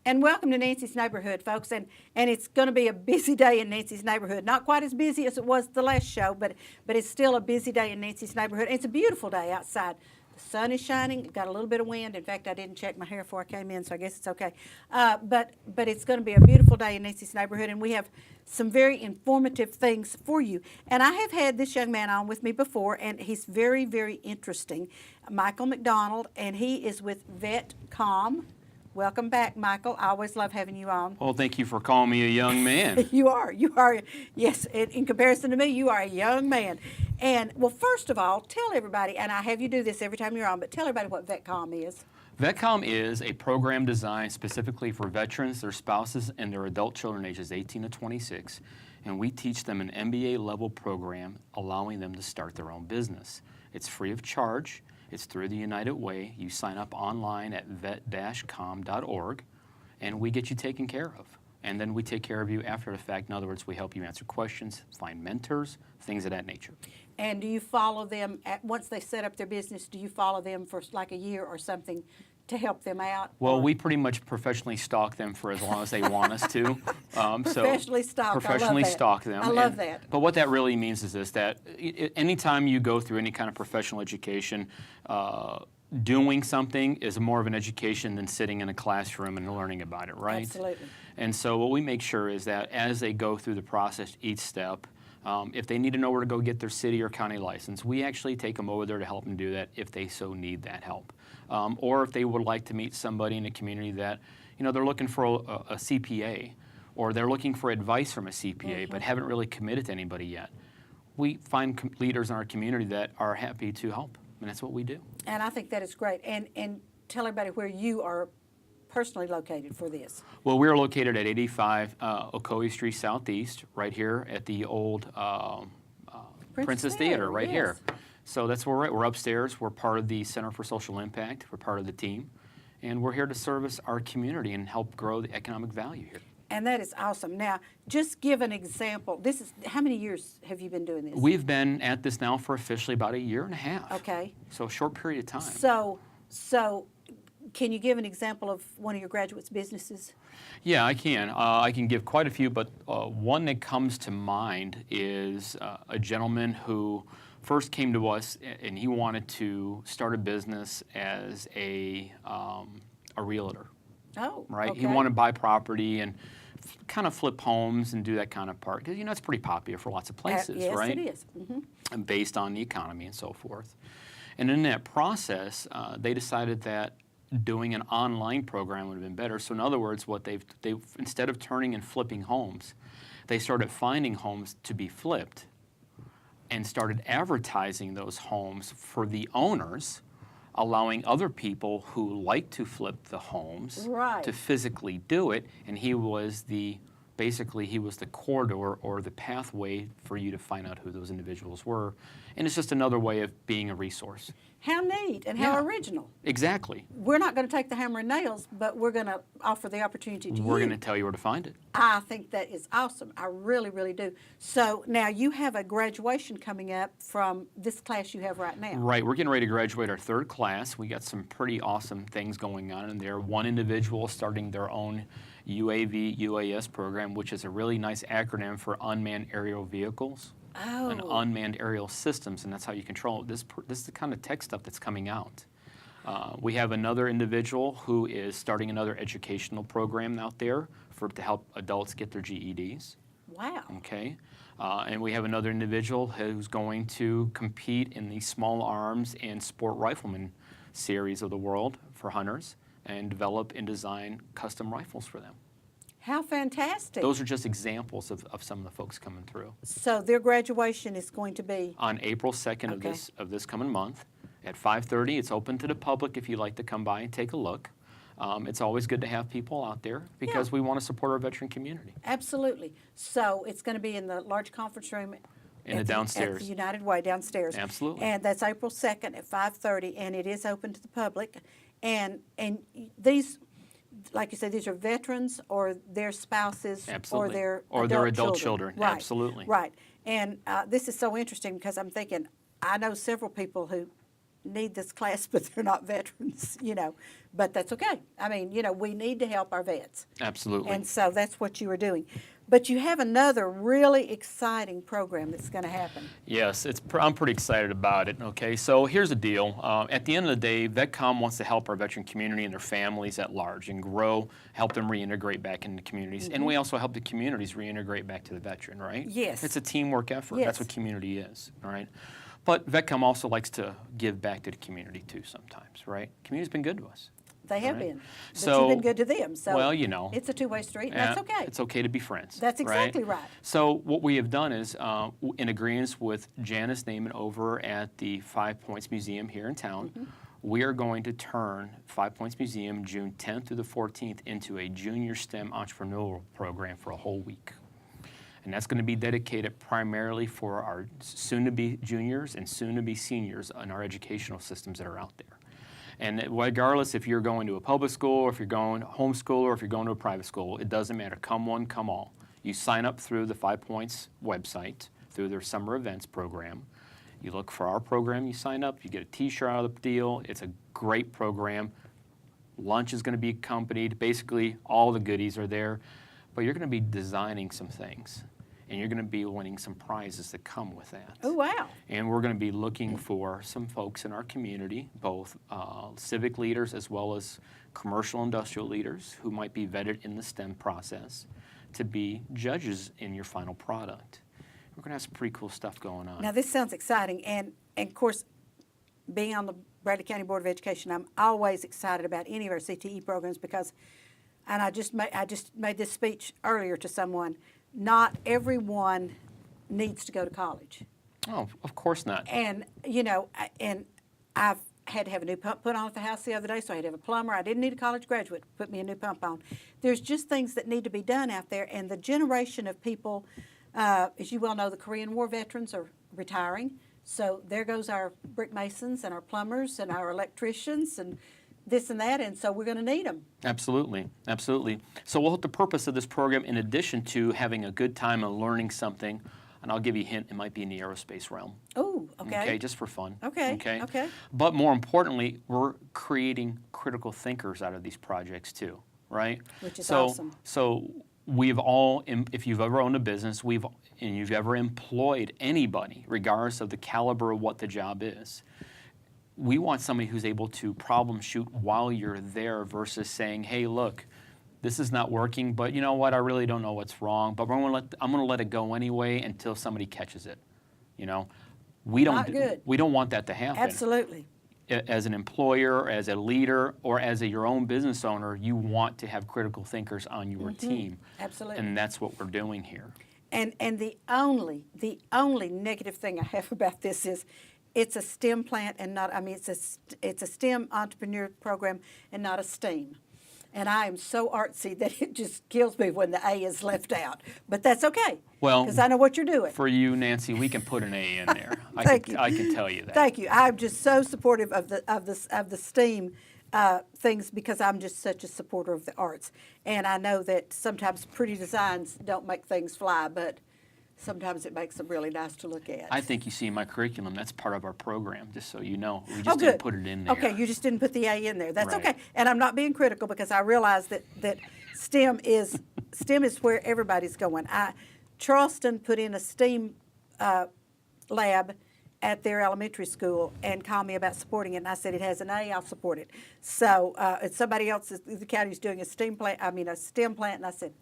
And welcome to Nancy's Neighborhood, folks. And it's going to be a busy day in Nancy's Neighborhood. Not quite as busy as it was the last show, but it's still a busy day in Nancy's Neighborhood. It's a beautiful day outside. The sun is shining. Got a little bit of wind. In fact, I didn't check my hair before I came in, so I guess it's okay. But it's going to be a beautiful day in Nancy's Neighborhood, and we have some very informative things for you. And I have had this young man on with me before, and he's very, very interesting, Michael McDonald, and he is with VetCom. Welcome back, Michael. I always love having you on. Well, thank you for calling me a young man. You are. Yes, in comparison to me, you are a young man. And, well, first of all, tell everybody, and I have you do this every time you're on, but tell everybody what VetCom is. VetCom is a program designed specifically for veterans, their spouses, and their adult children ages 18 to 26. And we teach them an MBA-level program allowing them to start their own business. It's free of charge. It's through the United Way. You sign up online at vet-com.org, and we get you taken care of. And then we take care of you after the fact. In other words, we help you answer questions, find mentors, things of that nature. And do you follow them, once they set up their business, do you follow them for like a year or something to help them out? Well, we pretty much professionally stalk them for as long as they want us to. Professionally stalk, professionally I love that. stalk them. I love that. But what that really means is this, that anytime you go through any kind of professional education, doing something is more of an education than sitting in a classroom and learning about it, right? Absolutely. And so what we make sure is that as they go through the process, each step, if they need to know where to go get their city or county license, we actually take them over there to help them do that if they so need that help. Or if they would like to meet somebody in the community that, they're looking for a CPA, or they're looking for advice from a CPA but haven't really committed to anybody yet. We find leaders in our community that are happy to help, and that's what we do. And I think that is great. And tell everybody where you are personally located for this. Well, we're located at 85 Ocoee Street Southeast, right here at the old Princess Theater, right here. So that's where we're upstairs. We're part of the Center for Social Impact. We're part of the team. And we're here to service our community and help grow the economic value here. And that is awesome. Now, just give an example. How many years have you been doing this? We've been at this now for officially about a year and a half. Okay. So a short period of time. So can you give an example of one of your graduates' businesses? Yeah, I can. I can give quite a few, but one that comes to mind is a gentleman who first came to us, and he wanted to start a business as a realtor. Oh, right. okay. He wanted to buy property and kind of flip homes and do that kind of part because it's pretty popular for lots of places, yes, right? Yes, it is. Mm-hmm. And based on the economy and so forth. And in that process, they decided that doing an online program would have been better. So in other words, what they've instead of turning and flipping homes, they started finding homes to be flipped and started advertising those homes for the owners, allowing other people who like to flip the homes to physically do it, and he was the corridor or the pathway for you to find out who those individuals were. And it's just another way of being a resource. How neat and how original. Exactly. We're not going to take the hammer and nails, but we're going to offer the opportunity to you. We're going to tell you where to find it. I think that is awesome. I really, really do. So now you have a graduation coming up from this class you have right now. Right. We're getting ready to graduate our third class. We got some pretty awesome things going on in there. One individual starting their own UAV UAS program, which is a really nice acronym for unmanned aerial vehicles. Oh. And unmanned aerial systems, and that's how you control it. This is the kind of tech stuff that's coming out. We have another individual who is starting another educational program out there to help adults get their GEDs. Wow. Okay. And we have another individual who's going to compete in the small arms and sport rifleman series of the world for hunters and develop and design custom rifles for them. How fantastic. Those are just examples of some of the folks coming through. So their graduation is going to be? On April 2nd of this coming month at 5:30. It's open to the public if you'd like to come by and take a look. It's always good to have people out there because we want to support our veteran community. Absolutely. So it's going to be in the large conference room in the downstairs. At the United Way downstairs. Absolutely. And that's April 2nd at 5:30, and it is open to the public. And these, like you said, these are veterans or their spouses Absolutely. or their adult children. Right. Absolutely. Right. And this is so interesting because I'm thinking, I know several people who need this class, but they're not veterans, but that's okay. I mean, we need to help our vets. Absolutely. And so that's what you were doing. But you have another really exciting program that's going to happen. Yes, I'm pretty excited about it. Okay, so here's the deal. At the end of the day, VetCom wants to help our veteran community and their families at large and grow, help them reintegrate back into communities. And we also help the communities reintegrate back to the veteran, right? Yes. It's a teamwork effort. Yes. That's what community is, all right? But VetCom also likes to give back to the community too sometimes, right? Community's been good to us. They have Right. been. But So- you've been good to them. So well, it's a two-way street, and that's okay. It's okay to be friends. That's exactly right. So what we have done is, in agreement with Janice Naiman over at the Five Points Museum here in town, Mm-hmm. we are going to turn Five Points Museum June 10th through the 14th into a junior STEM entrepreneurial program for a whole week. And that's going to be dedicated primarily for our soon-to-be juniors and soon-to-be seniors in our educational systems that are out there. And regardless if you're going to a public school, or if you're going homeschool, or if you're going to a private school, it doesn't matter. Come one, come all. You sign up through the 5 Points website, through their summer events program. You look for our program, you sign up, you get a t-shirt out of the deal. It's a great program. Lunch is going to be accompanied. Basically, all the goodies are there. But you're going to be designing some things. And you're going to be winning some prizes that come with that. Oh, wow. And we're going to be looking for some folks in our community, both civic leaders as well as commercial industrial leaders who might be vetted in the STEM process, to be judges in your final product. We're going to have some pretty cool stuff going on. Now, this sounds exciting. And of course, being on the Bradley County Board of Education, I'm always excited about any of our CTE programs because, and I just made this speech earlier to someone, not everyone needs to go to college. Oh, of course not. And, and I've had to have a new pump put on at the house the other day, so I had to have a plumber. I didn't need a college graduate to put me a new pump on. There's just things that need to be done out there, and the generation of people, as you well know, the Korean War veterans are retiring, so there goes our brick masons and our plumbers and our electricians and this and that, and so we're going to need them. Absolutely, absolutely. So the purpose of this program, in addition to having a good time and learning something, and I'll give you a hint, it might be in the aerospace realm. Oh, okay. Okay, just for fun. Okay. But more importantly, we're creating critical thinkers out of these projects too, right? Which is so, awesome. So we've all, if you've ever owned a business, and you've ever employed anybody, regardless of the caliber of what the job is, we want somebody who's able to problem shoot while you're there versus saying, hey, look, this is not working, but you know what, I really don't know what's wrong, but I'm going to let it go anyway until somebody catches it. We Not good. We don't want that to happen. Absolutely. As an employer, as a leader, or as your own business owner, you want to have critical thinkers on your team. Absolutely. And that's what we're doing here. And the only negative thing I have about this is it's a STEM plant and not, it's a STEM entrepreneur program and not a STEAM. And I am so artsy that it just kills me when the A is left out. But that's okay. Well, because I know what you're doing. For you, Nancy, we can put an A in there. I can tell you that. Thank you. I'm just so supportive of the STEAM things because I'm just such a supporter of the arts. And I know that sometimes pretty designs don't make things fly, but sometimes it makes them really nice to look at. I think you see my curriculum. That's part of our program, just so you know. We Oh, just good. didn't put it in there. Okay, you just didn't put the A in there. That's Right. okay. And I'm not being critical because I realize that STEM is where everybody's going. Charleston put in a STEAM lab at their elementary school and called me about supporting it. And I said, it has an A, I'll support it. So and somebody else, the county's doing a STEM plant, and I said,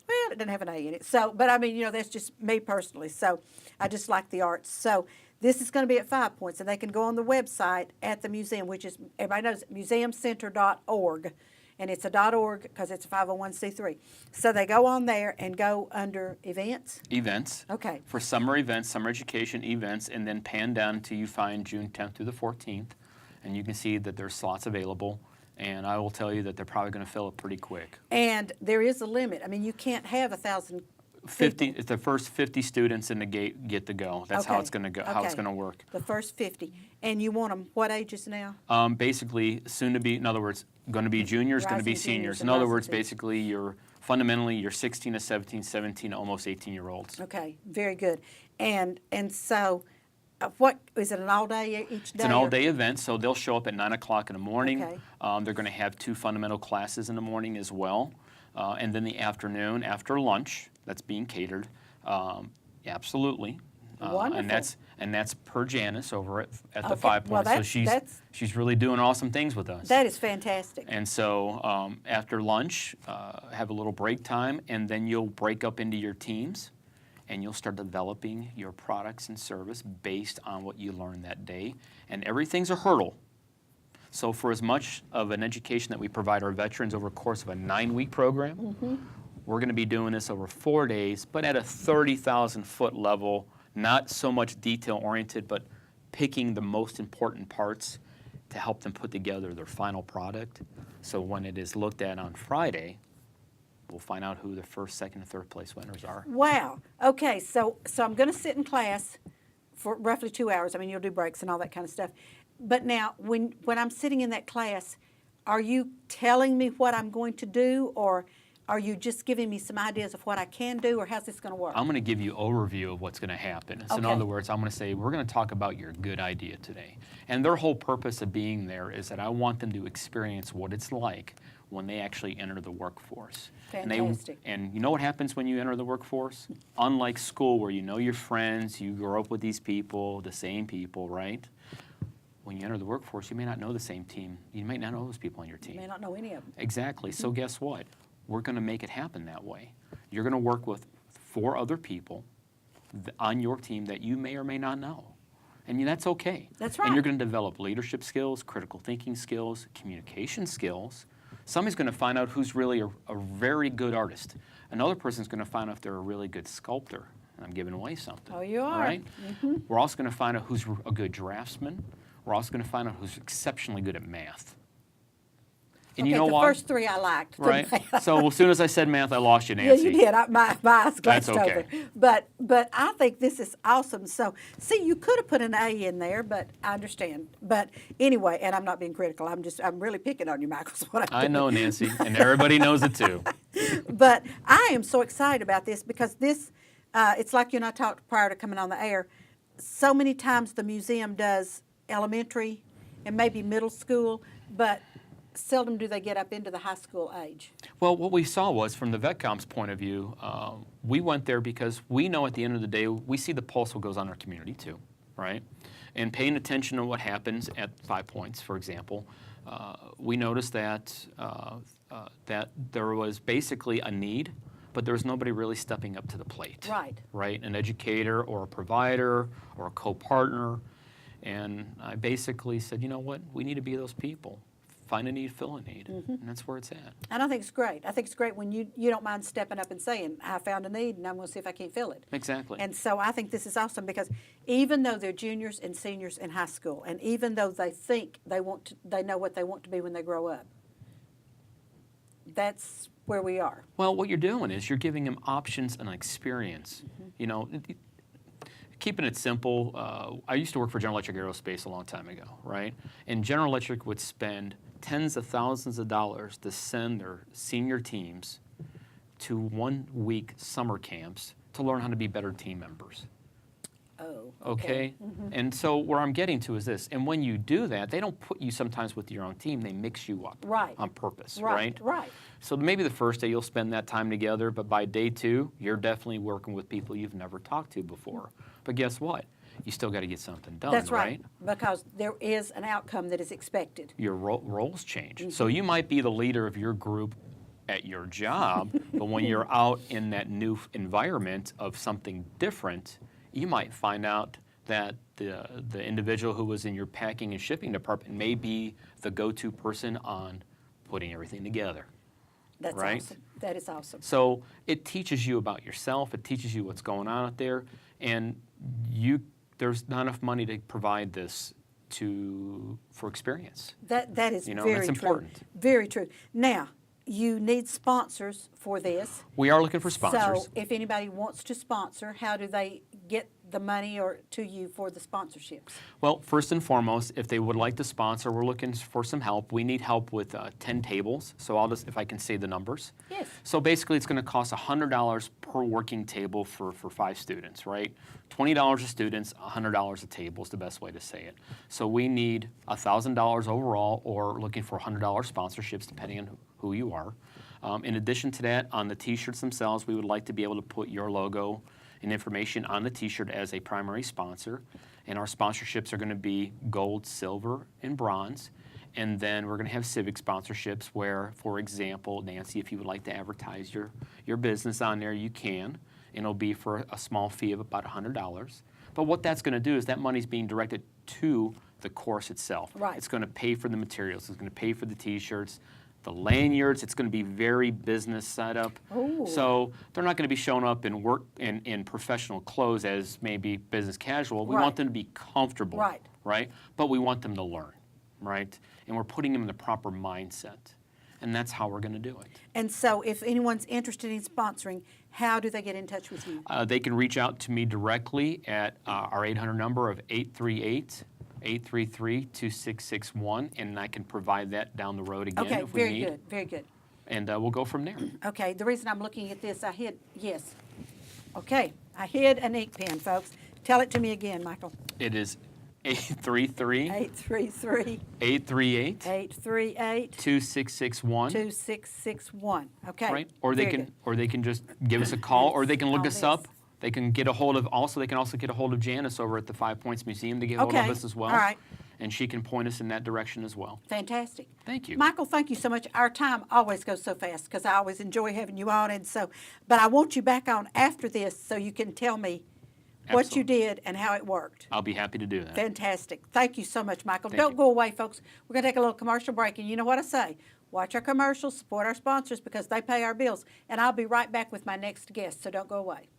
well, it doesn't have an A in it. So, but that's just me personally. So I just like the arts. So this is going to be at 5 Points, and they can go on the website at the museum, which is, everybody knows, museumcenter.org. And it's a .org because it's a 501c3. So they go on there and go under events. Events. Okay. For summer events, summer education events, and then pan down until you find June 10th through the 14th. And you can see that there's slots available. And I will tell you that they're probably going to fill it pretty quick. And there is a limit. You can't have 1,000 50. It's the first 50 students in the gate get to go. That's how Okay. it's going to go. How it's Okay. going to work. The first 50. And you want them what ages now? Basically, soon to be. In other words, going to be juniors, going to be Rising juniors seniors. and In other rising words, seniors. basically, you're 16 to 17, 17 to almost 18-year-olds. Okay, very good. And so What is it? An all day each day? It's an all-day event, so they'll show up at 9 o'clock in the morning. Okay. They're going to have 2 fundamental classes in the morning as well. And then the afternoon, after lunch, that's being catered. Absolutely. Wonderful. And that's per Janice over at the Okay. 5 Well, Points. So that's she's really doing awesome things with us. That is fantastic. And so after lunch, have a little break time, and then you'll break up into your teams, and you'll start developing your products and service based on what you learned that day. And everything's a hurdle. So for as much of an education that we provide our veterans over the course of a 9-week program, we're going to be doing this over 4 days, but at a 30,000-foot level, not so much detail-oriented, but picking the most important parts to help them put together their final product. So when it is looked at on Friday, we'll find out who the first, second, and third place winners are. Wow. Okay, so I'm going to sit in class for roughly 2 hours. I mean, you'll do breaks and all that kind of stuff. But now, when I'm sitting in that class, are you telling me what I'm going to do, or are you just giving me some ideas of what I can do, or how's this going to work? I'm going to give you an overview of what's going to happen. So in Okay. other words, I'm going to say, we're going to talk about your good idea today. And their whole purpose of being there is that I want them to experience what it's like when they actually enter the workforce. Fantastic. And you know what happens when you enter the workforce? Unlike school, where you know your friends, you grow up with these people, the same people, right? When you enter the workforce, you may not know the same team. You might not know those people on your team. You may not know any of them. Exactly. So guess what? We're going to make it happen that way. You're going to work with 4 other people on your team that you may or may not know. And that's okay. That's And right. you're going to develop leadership skills, critical thinking skills, communication skills. Somebody's going to find out who's really a very good artist. Another person's going to find out if they're a really good sculptor. And I'm giving away something. Oh, you are. All right? We're also going to find out who's a good draftsman. We're also going to find out who's exceptionally good at math. And Okay, you know the what? first 3 I liked. Right? So as soon as I said math, I lost you, Yeah, Nancy. you did. My eyes glazed That's okay. over. But I think this is awesome. So, see, you could have put an A in there, but I understand. But anyway, and I'm not being critical. I'm really picking on you, Michael. Is what I'm I doing. know, Nancy, and everybody knows it too. But I am so excited about this because this, it's like you and I talked prior to coming on the air. So many times the museum does elementary and maybe middle school, but seldom do they get up into the high school age. Well, what we saw was, from the VetCom's point of view, we went there because we know at the end of the day, we see the pulse of what goes on in our community too, right? And paying attention to what happens at 5 Points, for example, we noticed that that there was basically a need, but there was nobody really stepping up to the plate. Right. Right? An educator or a provider or a co-partner. And I basically said, you know what? We need to be those people. Find a need, fill a need. And that's where it's at. And I think it's great. I think it's great when you don't mind stepping up and saying, I found a need and I'm going to see if I can't fill it. Exactly. And so I think this is awesome because even though they're juniors and seniors in high school, and even though they think they know what they want to be when they grow up, that's where we are. Well, what you're doing is you're giving them options and experience. You know, keeping it simple, I used to work for General Electric Aerospace a long time ago, right? And General Electric would spend tens of thousands of dollars to send their senior teams to 1-week summer camps to learn how to be better team members. Oh, Okay? And so where I'm getting to is this, and when you do that, they don't put you sometimes with your own team, they mix you up Right. on purpose, Right, right. So maybe the first day you'll spend that time together, but by day 2, you're definitely working with people you've never talked to before. But guess what? You still got to get something done, That's right. Because there is an outcome that is expected. Your roles change. So you might be the leader of your group at your job, but when you're out in that new environment of something different, you might find out that the individual who was in your packing and shipping department may be the go-to person on putting everything together. That's Right. awesome. That is awesome. So it teaches you about yourself, it teaches you what's going on out there, and there's not enough money to provide this for experience. That is You know, very that's true. important. Very true. Now, you need sponsors for this. We are looking for sponsors. So if anybody wants to sponsor, how do they get the money or to you for the sponsorships? Well, first and foremost, if they would like to sponsor, we're looking for some help. We need help with 10 tables. So I'll just, if I can say the numbers. Yes. So basically, it's going to cost $100 per working table for 5 students, right? $20 a student, $100 a table is the best way to say it. So we need $1,000 overall, or looking for $100 sponsorships, depending on who you are. In addition to that, on the T-shirts themselves, we would like to be able to put your logo and information on the T-shirt as a primary sponsor. And our sponsorships are going to be gold, silver, and bronze. And then we're going to have civic sponsorships where, for example, Nancy, if you would like to advertise your business on there, you can. And it'll be for a small fee of about $100. But what that's going to do is that money's being directed to the course itself. Right. It's going to pay for the materials. It's going to pay for the T-shirts, the lanyards. It's going to be very business setup. Ooh. So they're not going to be showing up in work in professional clothes as maybe business casual. We Right. want them to be comfortable, Right. right? But we want them to learn, right? And we're putting them in the proper mindset. And that's how we're going to do it. And so if anyone's interested in sponsoring, how do they get in touch with you? They can reach out to me directly at our 800 number of 838-833-2661, and I can provide that down the road again Okay, if we very need. good, very good. And we'll go from there. Okay, the reason I'm looking at this, I hid, yes. Okay, I hid an ink pen, folks. Tell it to me again, Michael. It is 833-838-2661. 838-2661. Okay. Right? Or they very can good. they can just give us a call, or they can look All us up. this. They can get a hold of they can also get a hold of Janice over at the 5 Points Museum to get a hold of Okay, us as well. all right. And she can point us in that direction as well. Fantastic. Thank you. Michael, thank you so much. Our time always goes so fast because I always enjoy having you on, and so, but I want you back on after this so you can tell me what you Absolutely. did and how it worked. I'll be happy to do that. Fantastic. Thank you so much, Michael. Thank Don't you. go away, folks. We're going to take a little commercial break, and you know what I say. Watch our commercials, support our sponsors because they pay our bills. And I'll be right back with my next guest, so don't go away.